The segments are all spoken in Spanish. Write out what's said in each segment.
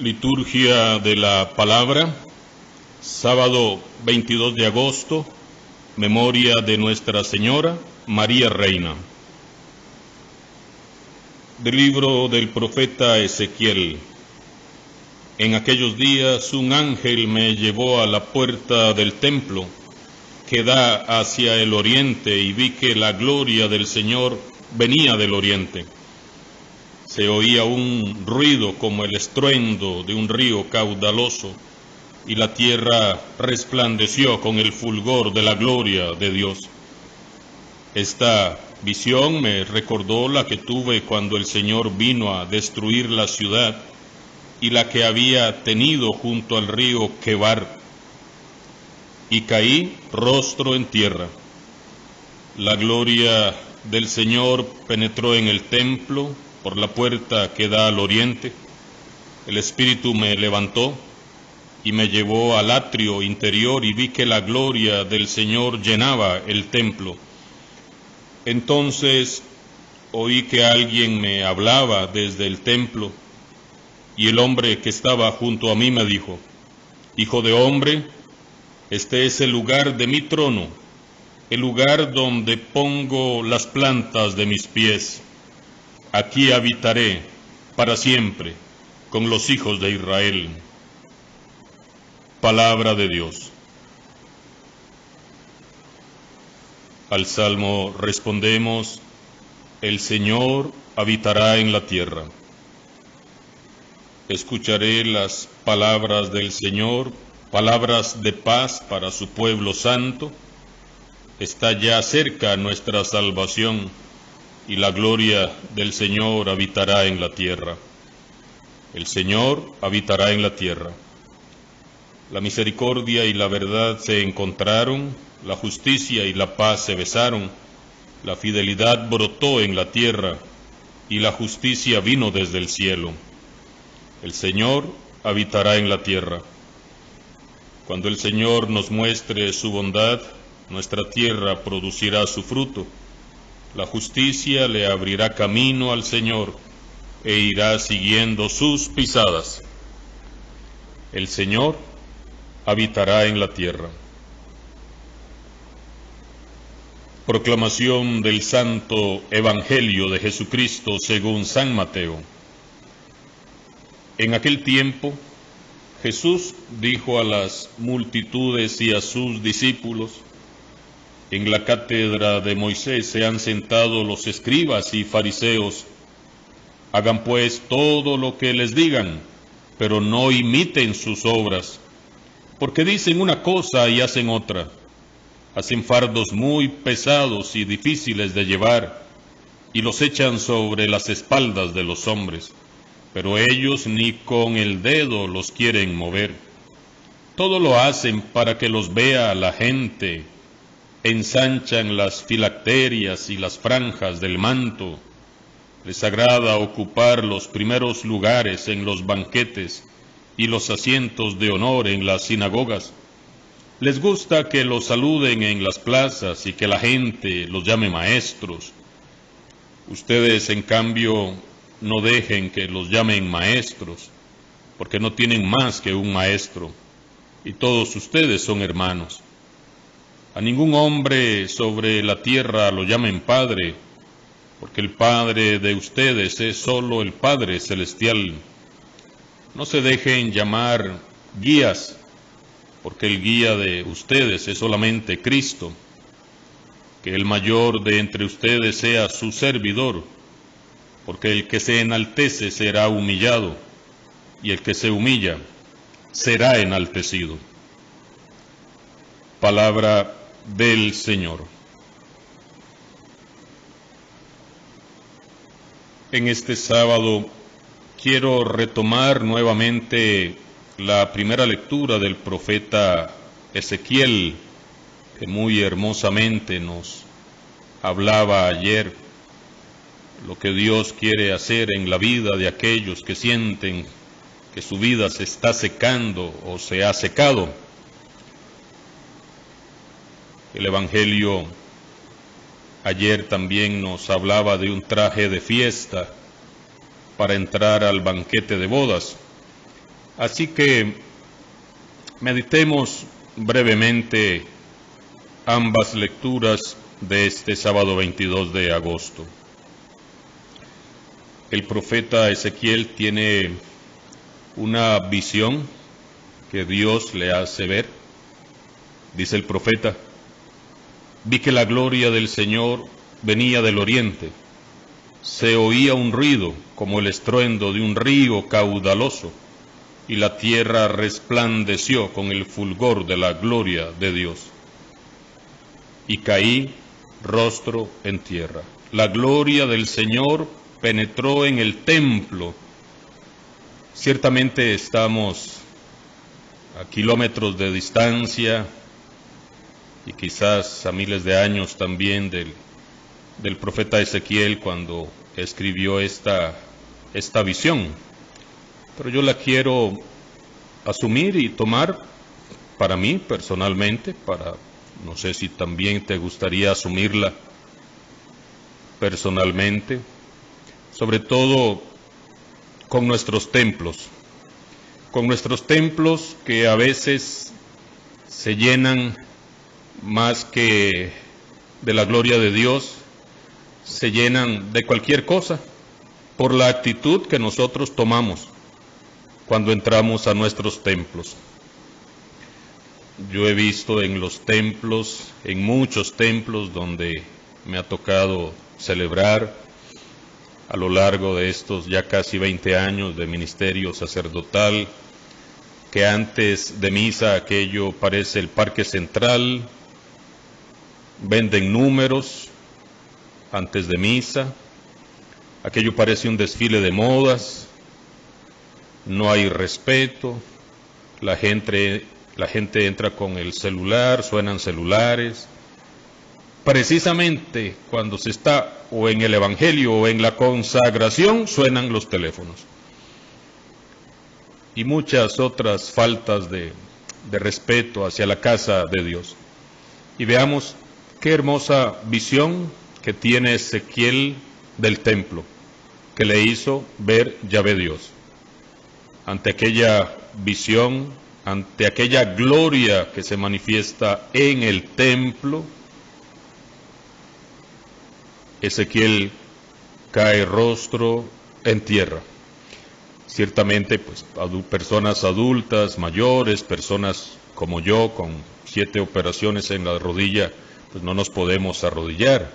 Liturgia de la Palabra, sábado 22 de agosto, memoria de Nuestra Señora, María Reina. Del libro del profeta Ezequiel. En aquellos días un ángel me llevó a la puerta del templo, que da hacia el oriente, y vi que la gloria del Señor venía del oriente. Se oía un ruido como el estruendo de un río caudaloso, y la tierra resplandeció con el fulgor de la gloria de Dios. Esta visión me recordó la que tuve cuando el Señor vino a destruir la ciudad y la que había tenido junto al río Quebar, y caí rostro en tierra. La gloria del Señor penetró en el templo por la puerta que da al oriente. El Espíritu me levantó y me llevó al atrio interior, y vi que la gloria del Señor llenaba el templo. Entonces oí que alguien me hablaba desde el templo, y el hombre que estaba junto a mí me dijo: Hijo de hombre, este es el lugar de mi trono, el lugar donde pongo las plantas de mis pies. Aquí habitaré para siempre con los hijos de Israel. Palabra de Dios. Al salmo respondemos: el Señor habitará en la tierra. Escucharé las palabras del Señor, palabras de paz para su pueblo santo. Está ya cerca nuestra salvación, y la gloria del Señor habitará en la tierra. El Señor habitará en la tierra. La misericordia y la verdad se encontraron, la justicia y la paz se besaron, la fidelidad brotó en la tierra, y la justicia vino desde el cielo. El Señor habitará en la tierra. Cuando el Señor nos muestre su bondad, nuestra tierra producirá su fruto. La justicia le abrirá camino al Señor, e irá siguiendo sus pisadas. El Señor habitará en la tierra. Proclamación del Santo Evangelio de Jesucristo según San Mateo. En aquel tiempo, Jesús dijo a las multitudes y a sus discípulos: En la cátedra de Moisés se han sentado los escribas y fariseos. Hagan pues todo lo que les digan, pero no imiten sus obras, porque dicen una cosa y hacen otra. Hacen fardos muy pesados y difíciles de llevar, y los echan sobre las espaldas de los hombres, pero ellos ni con el dedo los quieren mover. Todo lo hacen para que los vea la gente. Ensanchan las filacterias y las franjas del manto. Les agrada ocupar los primeros lugares en los banquetes y los asientos de honor en las sinagogas. Les gusta que los saluden en las plazas y que la gente los llame maestros. Ustedes, en cambio, no dejen que los llamen maestros, porque no tienen más que un maestro, y todos ustedes son hermanos. A ningún hombre sobre la tierra lo llamen Padre, porque el Padre de ustedes es solo el Padre Celestial. No se dejen llamar guías, porque el guía de ustedes es solamente Cristo. Que el mayor de entre ustedes sea su servidor, porque el que se enaltece será humillado, y el que se humilla será enaltecido. Palabra del Señor. En este sábado quiero retomar nuevamente la primera lectura del profeta Ezequiel, que muy hermosamente nos hablaba ayer, lo que Dios quiere hacer en la vida de aquellos que sienten que su vida se está secando o se ha secado. El Evangelio ayer también nos hablaba de un traje de fiesta para entrar al banquete de bodas. Así que meditemos brevemente ambas lecturas de este sábado 22 de agosto. El profeta Ezequiel tiene una visión que Dios le hace ver. Dice el profeta: vi que la gloria del Señor venía del oriente. Se oía un ruido como el estruendo de un río caudaloso, y la tierra resplandeció con el fulgor de la gloria de Dios. Y caí rostro en tierra. La gloria del Señor penetró en el templo. Ciertamente estamos a kilómetros de distancia y quizás a miles de años también del profeta Ezequiel cuando escribió esta visión. Pero yo la quiero asumir y tomar para mí personalmente, no sé si también te gustaría asumirla personalmente, sobre todo con nuestros templos que a veces se llenan más que de la gloria de Dios, se llenan de cualquier cosa por la actitud que nosotros tomamos cuando entramos a nuestros templos. Yo he visto en los templos, en muchos templos donde me ha tocado celebrar a lo largo de estos ya casi 20 años de ministerio sacerdotal, que antes de misa aquello parece el Parque Central, venden números antes de misa, aquello parece un desfile de modas, no hay respeto, la gente entra con el celular, suenan celulares. Precisamente cuando se está o en el Evangelio o en la consagración, suenan los teléfonos. Y muchas otras faltas de respeto hacia la casa de Dios. Y veamos qué hermosa visión que tiene Ezequiel del templo, que le hizo ver Yahvé Dios. Ante aquella visión, ante aquella gloria que se manifiesta en el templo, Ezequiel cae rostro en tierra. Ciertamente, pues, personas adultas, mayores, personas como yo, con 7 operaciones en la rodilla, pues no nos podemos arrodillar.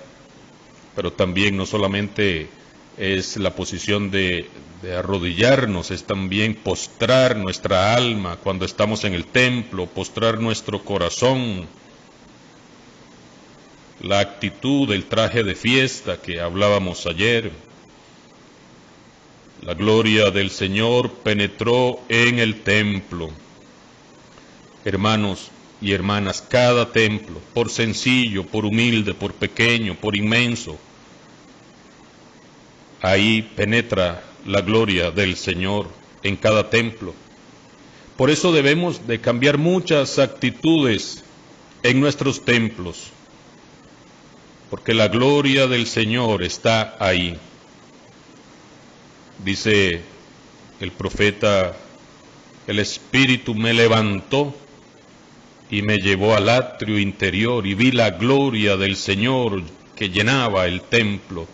Pero también no solamente es la posición de arrodillarnos, es también postrar nuestra alma cuando estamos en el templo, postrar nuestro corazón. La actitud, el traje de fiesta que hablábamos ayer. La gloria del Señor penetró en el templo. Hermanos y hermanas, cada templo, por sencillo, por humilde, por pequeño, por inmenso, ahí penetra la gloria del Señor en cada templo. Por eso debemos de cambiar muchas actitudes en nuestros templos, porque la gloria del Señor está ahí. Dice el profeta: el Espíritu me levantó y me llevó al atrio interior y vi la gloria del Señor que llenaba el templo.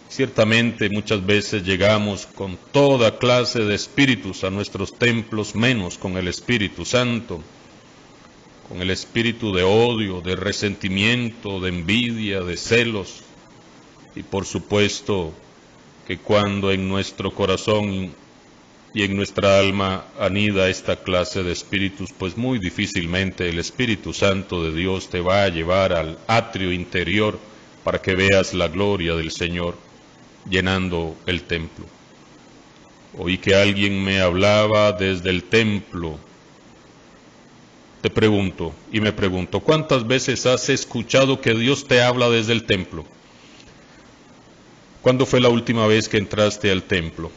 Ciertamente muchas veces llegamos con toda clase de espíritus a nuestros templos, menos con el Espíritu Santo, con el espíritu de odio, de resentimiento, de envidia, de celos. Y por supuesto que cuando en nuestro corazón y en nuestra alma anida esta clase de espíritus, pues muy difícilmente el Espíritu Santo de Dios te va a llevar al atrio interior para que veas la gloria del Señor llenando el templo. Oí que alguien me hablaba desde el templo. Me pregunto, ¿cuántas veces has escuchado que Dios te habla desde el templo? ¿Cuándo fue la última vez que entraste al templo?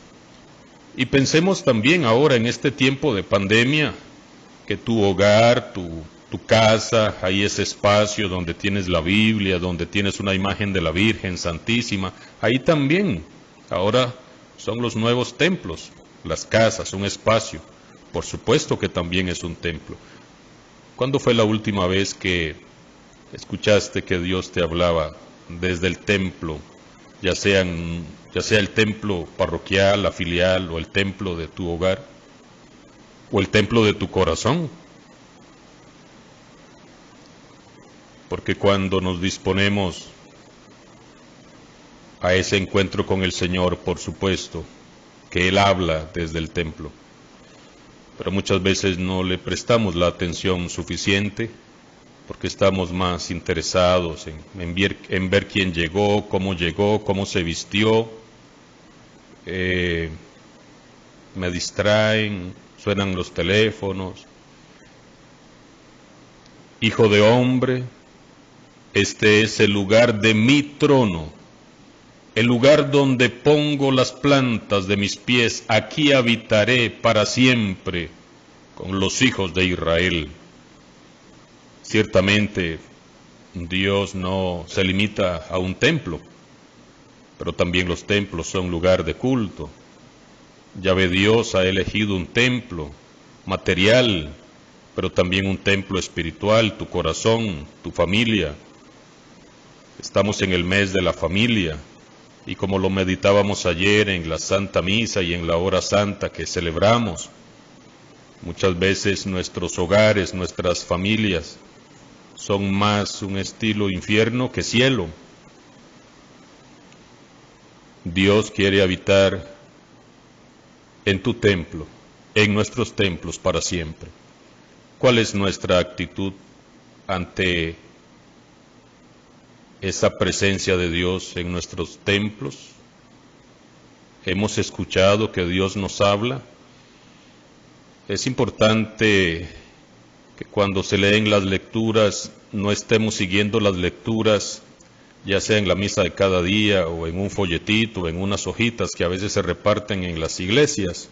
Y pensemos también ahora en este tiempo de pandemia, que tu hogar, tu casa, hay ese espacio donde tienes la Biblia, donde tienes una imagen de la Virgen Santísima, ahí también, ahora son los nuevos templos. las casas, un espacio, por supuesto que también es un templo. ¿Cuándo fue la última vez que escuchaste que Dios te hablaba desde el templo, ya sea el templo parroquial, la filial, o el templo de tu hogar, o el templo de tu corazón? Porque cuando nos disponemos a ese encuentro con el Señor, por supuesto que Él habla desde el templo, pero muchas veces no le prestamos la atención suficiente, porque estamos más interesados en ver quién llegó, cómo se vistió. Me distraen, suenan los teléfonos. Hijo de hombre, este es el lugar de mi trono, el lugar donde pongo las plantas de mis pies. Aquí habitaré para siempre con los hijos de Israel. Ciertamente, Dios no se limita a un templo, pero también los templos son lugar de culto. Yahvé Dios ha elegido un templo material, pero también un templo espiritual, tu corazón, tu familia. Estamos en el mes de la familia, y como lo meditábamos ayer en la Santa Misa y en la Hora Santa que celebramos, muchas veces nuestros hogares, nuestras familias, son más un estilo infierno que cielo. Dios quiere habitar en tu templo, en nuestros templos para siempre. ¿Cuál es nuestra actitud ante esa presencia de Dios en nuestros templos? ¿Hemos escuchado que Dios nos habla? Es importante que cuando se leen las lecturas no estemos siguiendo las lecturas, ya sea en la misa de cada día o en un folletito, en unas hojitas que a veces se reparten en las iglesias.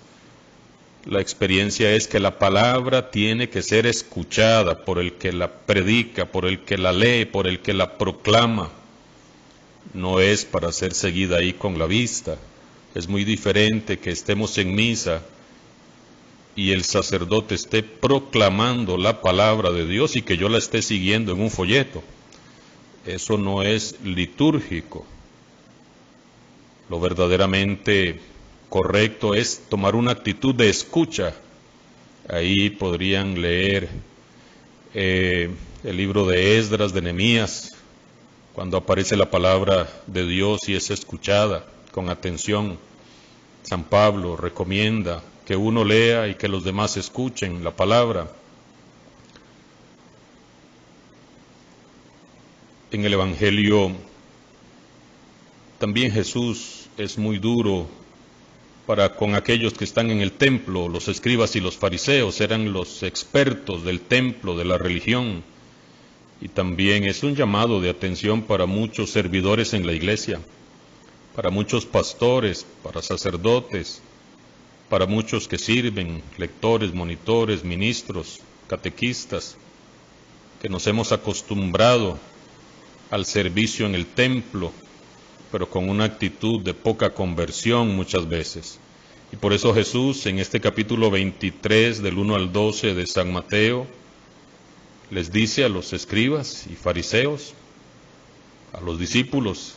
La experiencia es que la palabra tiene que ser escuchada por el que la predica, por el que la lee, por el que la proclama. No es para ser seguida ahí con la vista. Es muy diferente que estemos en misa y el sacerdote esté proclamando la palabra de Dios y que yo la esté siguiendo en un folleto. Eso no es litúrgico. Lo verdaderamente correcto es tomar una actitud de escucha. Ahí podrían leer el libro de Esdras, de Nehemías, cuando aparece la palabra de Dios y es escuchada con atención. San Pablo recomienda que uno lea y que los demás escuchen la palabra. En el Evangelio también Jesús es muy duro para con aquellos que están en el templo. Los escribas y los fariseos eran los expertos del templo, de la religión, y también es un llamado de atención para muchos servidores en la iglesia, para muchos pastores, para sacerdotes, para muchos que sirven, lectores, monitores, ministros, catequistas, que nos hemos acostumbrado al servicio en el templo, pero con una actitud de poca conversión muchas veces. Y por eso Jesús, en este capítulo 23, del 1 al 12 de San Mateo, les dice a los escribas y fariseos, a los discípulos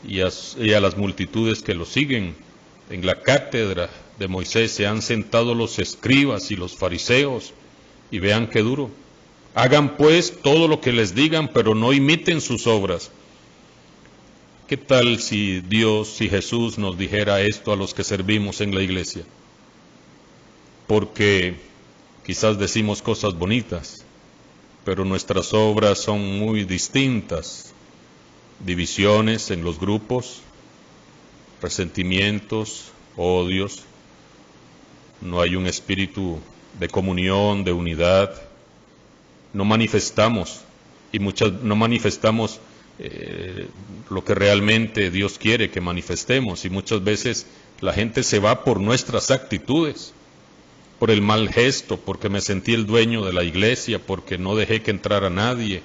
y a las multitudes que los siguen: en la cátedra de Moisés se han sentado los escribas y los fariseos, y vean qué duro. Hagan pues todo lo que les digan, pero no imiten sus obras. ¿Qué tal si Dios, si Jesús nos dijera esto a los que servimos en la iglesia? Porque quizás decimos cosas bonitas, pero nuestras obras son muy distintas. Divisiones en los grupos, resentimientos, odios. No hay un espíritu de comunión, de unidad. No manifestamos lo que realmente Dios quiere que manifestemos, y muchas veces la gente se va por nuestras actitudes, por el mal gesto, porque me sentí el dueño de la iglesia, porque no dejé que entrara nadie.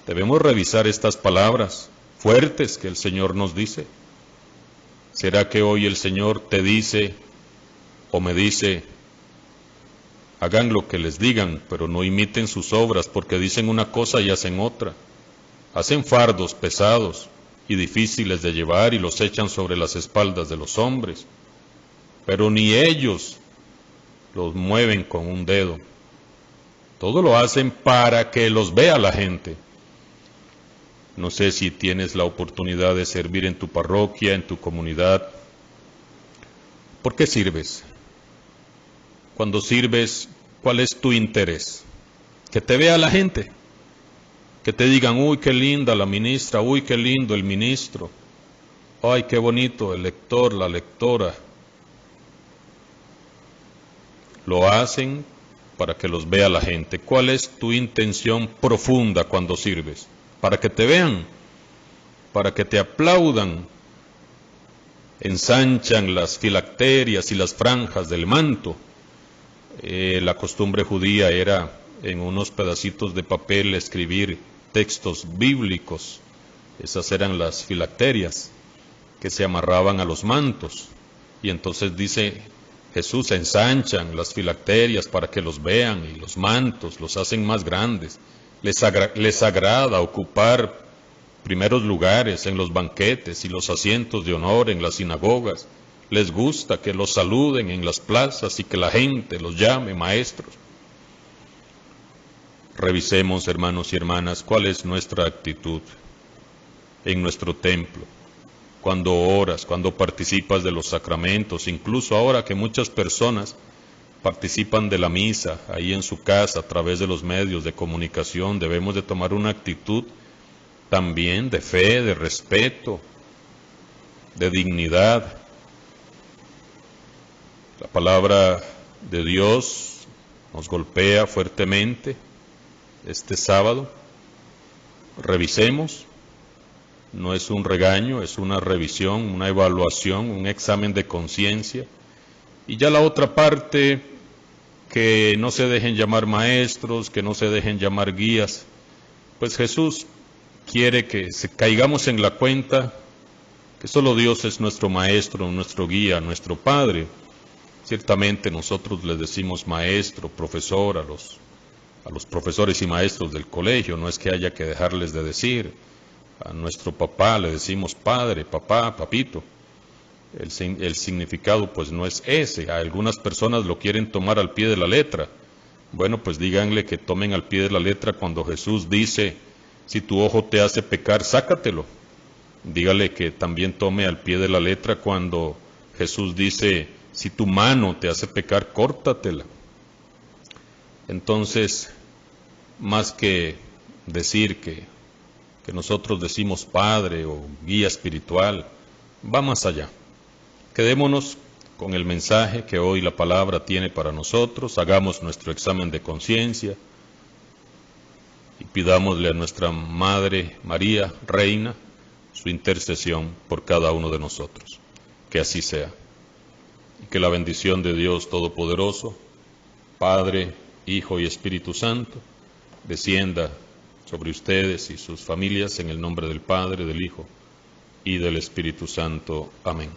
Debemos revisar estas palabras fuertes que el Señor nos dice. ¿Será que hoy el Señor te dice O me dice, hagan lo que les digan, pero no imiten sus obras, porque dicen una cosa y hacen otra. Hacen fardos pesados y difíciles de llevar y los echan sobre las espaldas de los hombres, pero ni ellos los mueven con un dedo. Todo lo hacen para que los vea la gente. No sé si tienes la oportunidad de servir en tu parroquia, en tu comunidad. ¿Por qué sirves? Cuando sirves, ¿cuál es tu interés? Que te vea la gente. Que te digan, uy, qué linda la ministra, uy, qué lindo el ministro. Ay, qué bonito el lector, la lectora. Lo hacen para que los vea la gente. ¿Cuál es tu intención profunda cuando sirves? Para que te vean, para que te aplaudan. Ensanchan las filacterias y las franjas del manto. La costumbre judía era en unos pedacitos de papel escribir textos bíblicos. Esas eran las filacterias que se amarraban a los mantos. Y entonces dice Jesús, ensanchan las filacterias para que los vean, y los mantos los hacen más grandes. Les agrada ocupar primeros lugares en los banquetes y los asientos de honor en las sinagogas. Les gusta que los saluden en las plazas y que la gente los llame maestros. Revisemos, hermanos y hermanas, cuál es nuestra actitud en nuestro templo, cuando oras, cuando participas de los sacramentos, incluso ahora que muchas personas participan de la misa ahí en su casa a través de los medios de comunicación. Debemos de tomar una actitud también de fe, de respeto, de dignidad. La palabra de Dios nos golpea fuertemente este sábado. Revisemos. No es un regaño, es una revisión, una evaluación, un examen de conciencia. Y ya la otra parte, que no se dejen llamar maestros, que no se dejen llamar guías. Pues Jesús quiere que caigamos en la cuenta que solo Dios es nuestro maestro, nuestro guía, nuestro Padre. Ciertamente nosotros les decimos maestro, profesor a los profesores y maestros del colegio, no es que haya que dejarles de decir. A nuestro papá le decimos padre, papá, papito. El significado pues no es ese. A algunas personas lo quieren tomar al pie de la letra. Bueno, pues díganle que tomen al pie de la letra cuando Jesús dice, si tu ojo te hace pecar, sácatelo. Dígale que también tome al pie de la letra cuando Jesús dice, si tu mano te hace pecar, córtatela. Entonces, más que decir que nosotros decimos padre o guía espiritual, va más allá. Quedémonos con el mensaje que hoy la palabra tiene para nosotros, hagamos nuestro examen de conciencia y pidámosle a nuestra Madre María, Reina, su intercesión por cada uno de nosotros. Que así sea. Y que la bendición de Dios Todopoderoso, Padre, Hijo y Espíritu Santo, descienda sobre ustedes y sus familias en el nombre del Padre, del Hijo y del Espíritu Santo. Amén.